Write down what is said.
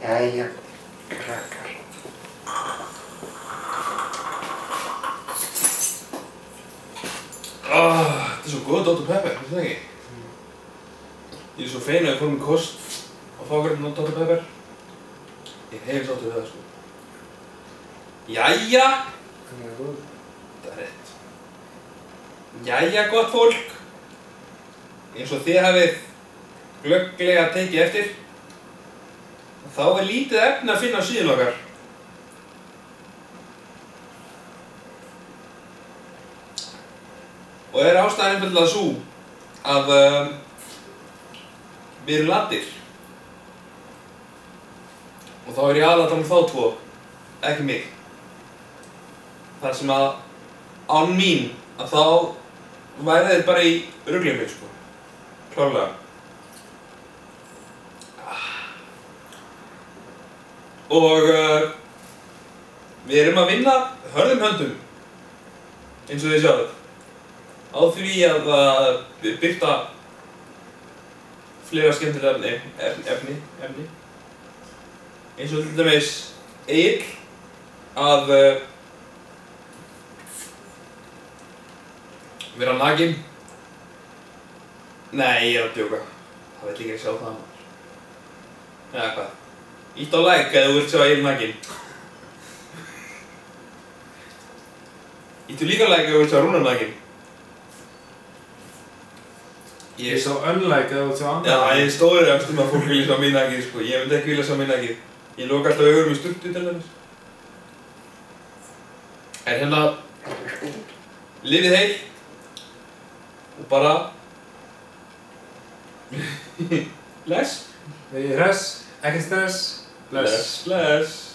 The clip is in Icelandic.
Jæja, krakkar. Þetta svo góð Dr. Pepper, veistu það ekki? Ég svo fein að ég fór með kost og fá hvernig Dr. Pepper. Ég sáttur við það, sko. Jæja! Það er góð. Það rétt. Jæja, gott fólk. Eins og þið hafið glögglega tekið eftir, þá lítið efni að finna á síðunni okkar. Og ástæðan einfaldlega sú að við erum latir. Og þá ég aðeins að tala þá tvo, ekki mig. Þar sem að án mín að þá væri þeir bara í ruglinu, sko. Klárlega. Og við erum að vinna hörðum höndum, eins og þið sjáðu, á því að birta fleira skemmtilega efni. Eins og til dæmis Egill að vera nakinn. Nei, ég er að djóka. Það vill ekki sjá það. Eða hvað? Ítt á like ef þú vilt sjá Egill nakinn. Íttu líka like ef þú vilt sjá Rúnar nakinn. Ég sá unlike ef þú vilt sjá annar. Já, ég stóður að fólk vilja sjá mig nakinn, sko. Ég myndi ekki vilja sjá mig nakinn. Ég loka alltaf augunum í sturtu til dæmis. En hérna, lifið heil og bara bless. Við erum hress, ekki stress. Bless.